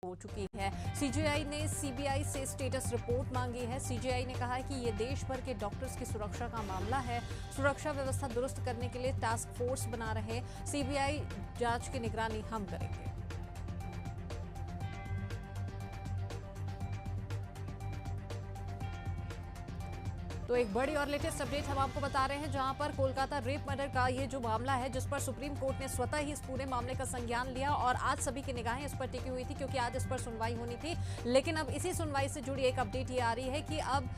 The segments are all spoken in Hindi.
हो चुकी है। सीजीआई ने सीबीआई से स्टेटस रिपोर्ट मांगी है। सीजीआई ने कहा है कि ये देश भर के डॉक्टर्स की सुरक्षा का मामला है। सुरक्षा व्यवस्था दुरुस्त करने के लिए टास्क फोर्स बना रहे। सीबीआई जांच की निगरानी हम करेंगे। तो एक बड़ी और लेटेस्ट अपडेट हम आपको बता रहे हैं, जहां पर कोलकाता रेप मर्डर का ये जो मामला है, जिस पर सुप्रीम कोर्ट ने स्वतः ही इस पूरे मामले का संज्ञान लिया और आज सभी की निगाहें इस पर टिकी हुई थी, क्योंकि आज इस पर सुनवाई होनी थी। लेकिन अब इसी सुनवाई से जुड़ी एक अपडेट ये आ रही है कि अब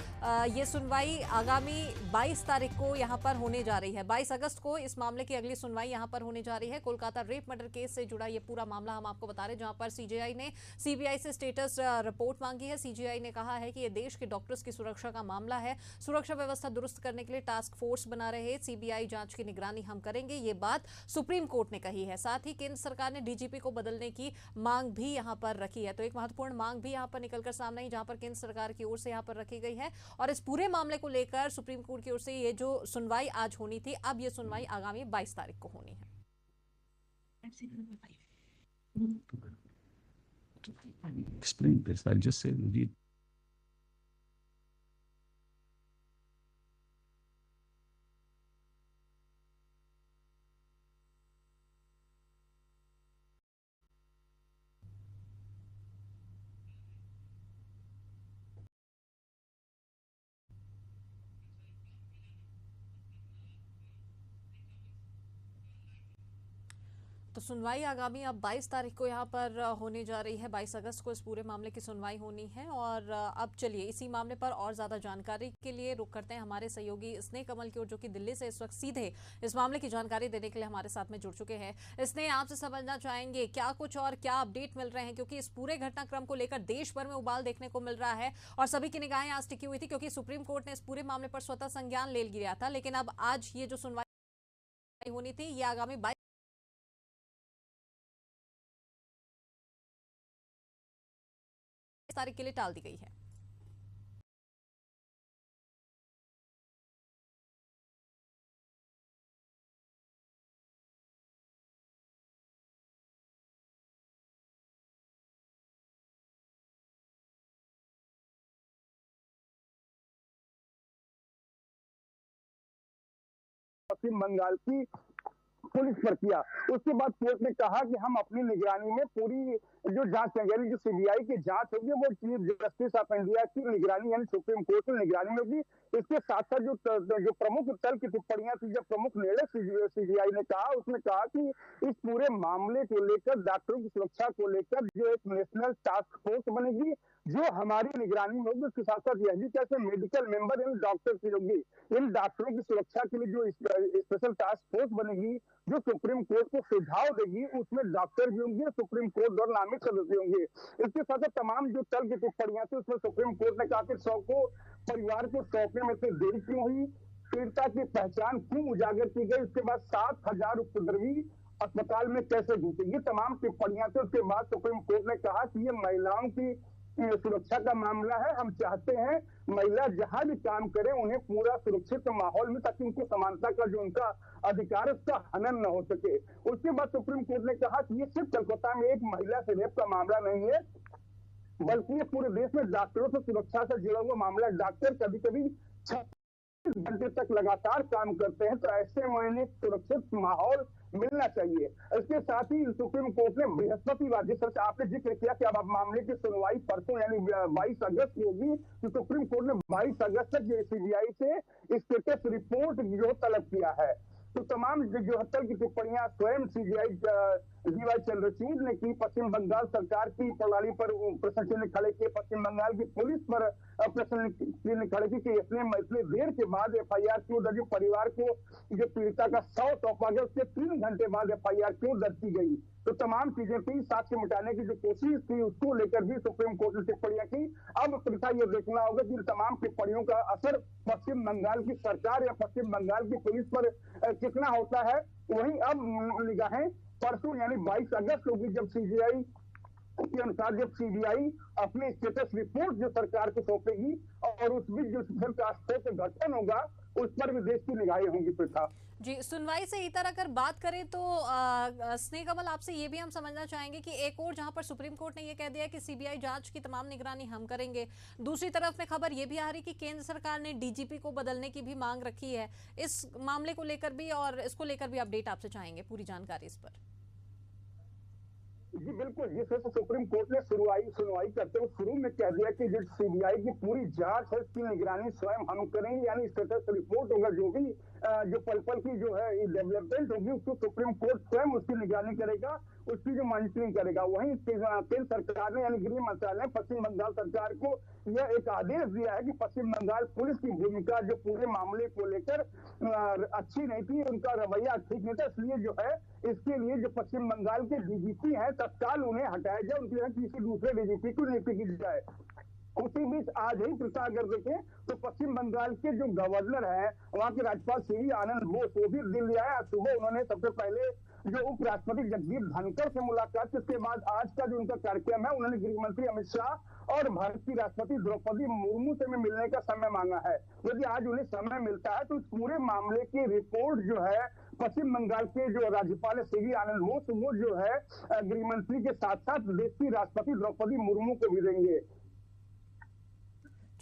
ये सुनवाई आगामी 22 तारीख को यहाँ पर होने जा रही है। 22 अगस्त को इस मामले की अगली सुनवाई यहाँ पर होने जा रही है। कोलकाता रेप मर्डर केस से जुड़ा ये पूरा मामला हम आपको बता रहे हैं, जहां पर सीजीआई ने सीबीआई से स्टेटस रिपोर्ट मांगी है। सीजीआई ने कहा है कि ये देश के डॉक्टर्स की सुरक्षा का मामला है। सुरक्षा व्यवस्था दुरुस्त करने के लिए टास्क फोर्स बना रहे। सीबीआई जांच की निगरानी हम करेंगे, ये बात सुप्रीम कोर्ट ने कही है। साथ ही केंद्र सरकार ने डीजीपी को बदलने की मांग भी यहां पर रखी है। तो एक महत्वपूर्ण मांग भी यहां पर निकलकर सामने आई, जहां पर केंद्र सरकार की ओर से यहां पर रखी गई है। और इस पूरे मामले को लेकर सुप्रीम कोर्ट की ओर से ये जो सुनवाई आज होनी थी, अब ये सुनवाई आगामी 22 तारीख को होनी है। Explain this. I'll just say read. तो सुनवाई आगामी अब 22 तारीख को यहाँ पर होने जा रही है। 22 अगस्त को इस पूरे मामले की सुनवाई होनी है। और अब चलिए इसी मामले पर और ज्यादा जानकारी के लिए रुख करते हैं हमारे सहयोगी स्नेह कमल की ओर, जो कि दिल्ली से इस वक्त सीधे इस मामले की जानकारी देने के लिए हमारे साथ में जुड़ चुके हैं। स्नेह, आपसे समझना चाहेंगे क्या कुछ और क्या अपडेट मिल रहे हैं, क्योंकि इस पूरे घटनाक्रम को लेकर देश भर में उबाल देखने को मिल रहा है और सभी की निगाहें आज टिकी हुई थी, क्योंकि सुप्रीम कोर्ट ने इस पूरे मामले पर स्वतः संज्ञान ले लिया था। लेकिन अब आज ये जो सुनवाई होनी थी, ये आगामी 22 तारीख के लिए टाल दी गई है। पश्चिम बंगाल की पुलिस पर किया। उसके बाद कोर्ट ने कहा कि हम अपनी निगरानी में पूरी जो जांच यानी जो सीबीआई की जांच होगी वो चीफ जस्टिस ऑफ इंडिया की निगरानी यानी सुप्रीम कोर्ट की निगरानी में होगी। इसके साथ साथ जो प्रमुख तल की टिप्पणियां थी, जब प्रमुख निर्णय सीबीआई ने कहा, उसने कहा कि इस पूरे मामले को लेकर डॉक्टरों की सुरक्षा को लेकर जो एक नेशनल टास्क फोर्स बनेगी जो हमारी निगरानी में होगी। उसके साथ साथ यह भी कैसे मेडिकल मेंबर इन डॉक्टर की होगी, इन डॉक्टरों की सुरक्षा के लिए जो स्पेशल टास्क फोर्स बनेगी जो सुप्रीम कोर्ट को सुझाव देगी, उसमें डॉक्टर भी होंगे, सुप्रीम कोर्ट द्वारा नामित सदस्य होंगे। इसके साथ तमाम जो तल की टिप्पणियां थी उसमें सुप्रीम कोर्ट ने कहा कि परिवार को सौंपने में इतनी देरी क्यों हुई, पीड़िता की पहचान क्यों उजागर की गई, उसके बाद 7,000 उपद्रवी अस्पताल में कैसे घुसे, ये तमाम टिप्पणियां थी। उसके बाद सुप्रीम कोर्ट ने कहा कि ये महिलाओं की सुरक्षा का मामला है। हम चाहते हैं महिला जहां भी काम करें उन्हें पूरा सुरक्षित माहौल में, ताकि उनको समानता का जो उनका अधिकार उसका हनन न हो सके। उसके बाद सुप्रीम कोर्ट ने कहा कि ये सिर्फ कोलकाता में एक महिला से रेप का मामला नहीं है, बल्कि ये पूरे देश में डॉक्टरों से सुरक्षा से जुड़ा हुआ मामला। डॉक्टर कभी कभी 36 घंटे तक लगातार काम करते हैं, तो ऐसे में उन्हें सुरक्षित माहौल मिलना चाहिए। इसके साथ ही सुप्रीम कोर्ट ने बृहस्पतिवार, जिस तरह से आपने जिक्र किया कि अब मामले की सुनवाई परसों यानी 22 अगस्त की होगी, तो सुप्रीम कोर्ट ने 22 अगस्त तक सीबीआई से स्टेटस रिपोर्ट जो तलब किया है। तो तमाम जो हत्या की टिप्पणियां स्वयं सीबीआई डीवाई चंद्रचूड़ ने की, पश्चिम बंगाल सरकार की प्रणाली पर प्रश्न चिन्ह खड़े किए, पश्चिम बंगाल की पुलिस पर प्रश्न चिन्ह खड़े किए कि इतने देर के बाद एफआईआर क्यों दर्ज, परिवार को जो पीड़िता का शव सौंपा गया उसके 3 घंटे बाद एफआईआर क्यों दर्ज की गई। तो तमाम चीजें थी, साक्ष्य मिटाने की जो कोशिश थी उसको लेकर भी सुप्रीम कोर्ट ने टिप्पणियां की। अब प्रीता ये देखना होगा कि तमाम टिप्पणियों का असर पश्चिम बंगाल की सरकार या पश्चिम बंगाल की पुलिस पर कितना होता है। वहीं अब निगाहें परसों यानी 22 अगस्त होगी, जब सीबीआई के अनुसार जब सीबीआई अपनी स्टेटस रिपोर्ट जो सरकार को सौंपेगी और उस बीच जो स्पेशल टास्क फोर्स का गठन होगा उस पर भी देश की निगाहें होंगी प्रथा। जी, सुनवाई से इतर अगर बात करें तो स्नेह कमल, आपसे ये भी हम समझना चाहेंगे कि एक और जहां पर सुप्रीम कोर्ट ने ये कह दिया कि सीबीआई जांच की तमाम निगरानी हम करेंगे, दूसरी तरफ में खबर ये भी आ रही कि केंद्र सरकार ने डीजीपी को बदलने की भी मांग रखी है। इस मामले को लेकर भी और इसको लेकर भी अपडेट आपसे चाहेंगे, पूरी जानकारी इस पर। जी बिल्कुल, जिस तरह से सुप्रीम कोर्ट ने सुनवाई करते हुए शुरू में कह दिया कि जो सीबीआई की पूरी जांच है उसकी निगरानी स्वयं हम करेंगे, यानी स्टेटस रिपोर्ट होगा जो भी जो पल पल की जो है डेवलपमेंट होगी उसको सुप्रीम कोर्ट स्वयं उसकी निगरानी करेगा, उसकी जो मॉनिटरिंग करेगा। वहीं केंद्र सरकार ने यानी गृह मंत्रालय ने पश्चिम बंगाल सरकार को यह एक आदेश दिया है कि पश्चिम बंगाल पुलिस की भूमिका जो पूरे मामले को लेकर अच्छी नहीं थी, उनका रवैया ठीक नहीं था, इसलिए जो है इसके लिए जो पश्चिम बंगाल के डीजीपी हैं तत्काल उन्हें हटाया जाए, उनके यहाँ किसी दूसरे डीजीपी को नियुक्ति की जाए। उसी बीच आज ही प्रथा अगर देखें तो पश्चिम बंगाल के जो गवर्नर हैं वहां के राज्यपाल सीवी आनंद बोस वो भी दिल्ली आए। आज सुबह उन्होंने सबसे पहले जो उपराष्ट्रपति जगदीप धनखड़ से मुलाकात की, उसके बाद आज का जो उनका कार्यक्रम है उन्होंने गृह मंत्री अमित शाह और भारत की राष्ट्रपति द्रौपदी मुर्मू से मिलने का समय मांगा है। यदि आज उन्हें समय मिलता है तो इस पूरे मामले की रिपोर्ट जो है पश्चिम बंगाल के जो राज्यपाल है सीवी आनंद बोस वो जो है गृह मंत्री के साथ साथ देश की राष्ट्रपति द्रौपदी मुर्मू को भी देंगे।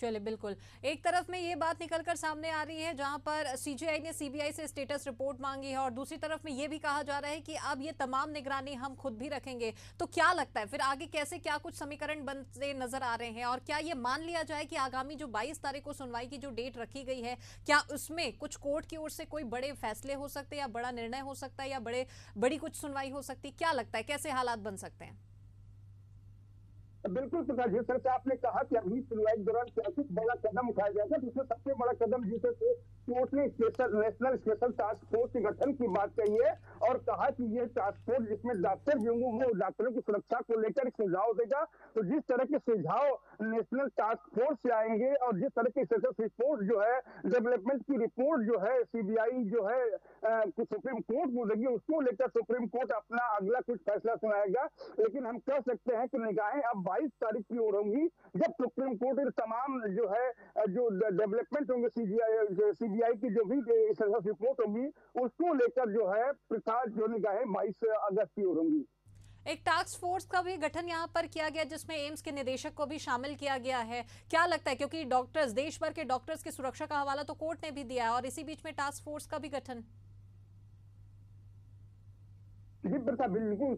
चलिए, बिल्कुल। एक तरफ में ये बात निकलकर सामने आ रही है जहां पर सीजीआई ने सीबीआई से स्टेटस रिपोर्ट मांगी है और दूसरी तरफ में ये भी कहा जा रहा है कि अब ये तमाम निगरानी हम खुद भी रखेंगे। तो क्या लगता है फिर आगे कैसे क्या कुछ समीकरण बनते नजर आ रहे हैं, और क्या ये मान लिया जाए कि आगामी जो 22 तारीख को सुनवाई की जो डेट रखी गई है, क्या उसमें कुछ कोर्ट की ओर से कोई बड़े फैसले हो सकते हैं या बड़ा निर्णय हो सकता है या बड़ी कुछ सुनवाई हो सकती है? क्या लगता है कैसे हालात बन सकते हैं? बिल्कुल प्रकाश, जिस तरह से आपने कहा कि अभी सुनवाई के दौरान क्या कुछ बड़ा कदम उठाया जाएगा, जिसमें सबसे बड़ा कदम जिस तरह से कोर्ट ने नेशनल स्पेशल टास्क फोर्स के गठन की बात कही है और कहा कि ये टास्क फोर्स जिसमें डॉक्टर भी होंगे वो डॉक्टरों की सुरक्षा को लेकर सुझाव देगा। तो जिस तरह के सुझाव नेशनल टास्क फोर्स से आएंगे और जिस तरह की स्टेटस रिपोर्ट जो है डेवलपमेंट की रिपोर्ट जो है सीबीआई जो है सुप्रीम कोर्ट को देगी, उसको लेकर सुप्रीम कोर्ट अपना अगला कुछ फैसला सुनाएगा। लेकिन हम कह सकते हैं कि निगाहें अब 22 तारीख की ओर होंगी जब सुप्रीम कोर्ट तमाम जो है जो डेवलपमेंट होंगे सीबीआई की जो भी रिपोर्ट होगी उसको लेकर जो है प्रसाद जो निगाहें 22 अगस्त की ओर होंगी। एक टास्क फोर्स का भी गठन यहाँ पर किया गया जिसमें एम्स के निदेशक को भी शामिल किया गया है। क्या लगता है, क्योंकि डॉक्टर्स देश भर के डॉक्टर्स की सुरक्षा का हवाला तो कोर्ट ने भी दिया है और इसी बीच में टास्क फोर्स का भी गठन। जी बिल्कुल,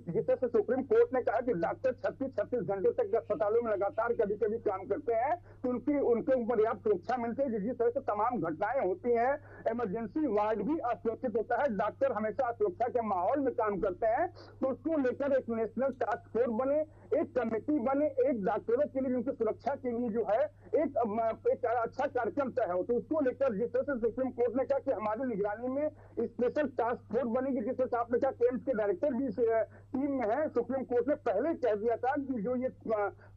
जिस तरह से सुप्रीम कोर्ट ने कहा कि डॉक्टर 36 घंटे तक अस्पतालों में लगातार कभी कभी काम करते हैं तो उनके ऊपर पर्याप्त सुरक्षा मिलती है। जिस तरह से तमाम घटनाएं होती हैं, इमरजेंसी वार्ड भी असुरक्षित होता है, डॉक्टर हमेशा असुरक्षा के माहौल में काम करते हैं। तो उसको लेकर एक नेशनल टास्क फोर्स बने, एक कमेटी बने, एक डॉक्टरों के लिए उनकी सुरक्षा के लिए जो है एक अच्छा कार्यक्रम तय हो। तो उसको लेकर जिस तरह से सुप्रीम कोर्ट ने कहा कि हमारी निगरानी में स्पेशल टास्क फोर्स बनेगी, जिस तरह से आपने कहा केम्स के डायरेक्टर भी इस टीम में है। सुप्रीम कोर्ट ने पहले कह दिया था कि जो ये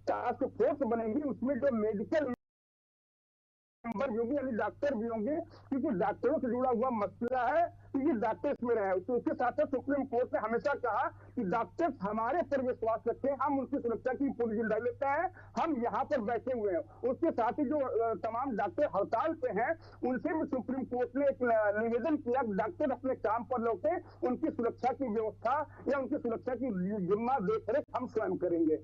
टास्क फोर्स बनेगी उसमें जो मेडिकल मेंबर भी होंगे यानी डॉक्टर भी होंगे, क्योंकि डॉक्टरों से जुड़ा हुआ मसला है कि डॉक्टर्स में रहे। तो उसके साथ साथ सुप्रीम कोर्ट ने हमेशा कहा कि डॉक्टर्स हमारे पर विश्वास रखते हैं, हम उनकी सुरक्षा की पूरी जिम्मेदारी लेते हैं, हम यहाँ पर बैठे हुए हैं। उसके साथ ही जो तमाम डॉक्टर हड़ताल पे हैं उनसे भी सुप्रीम कोर्ट ने एक निवेदन किया कि डॉक्टर अपने काम पर लौटे, उनकी सुरक्षा की व्यवस्था या उनकी सुरक्षा की जिम्मा देखरेख हम स्वयं करेंगे।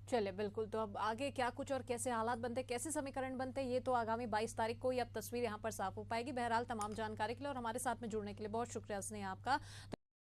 चलिए, बिल्कुल। तो अब आगे क्या कुछ और कैसे हालात बनते, कैसे समीकरण बनते, ये तो आगामी 22 तारीख को ही अब तस्वीर यहाँ पर साफ हो पाएगी। बहरहाल तमाम जानकारी के लिए और हमारे साथ में जुड़ने के लिए बहुत शुक्रिया स्नेहा आपका।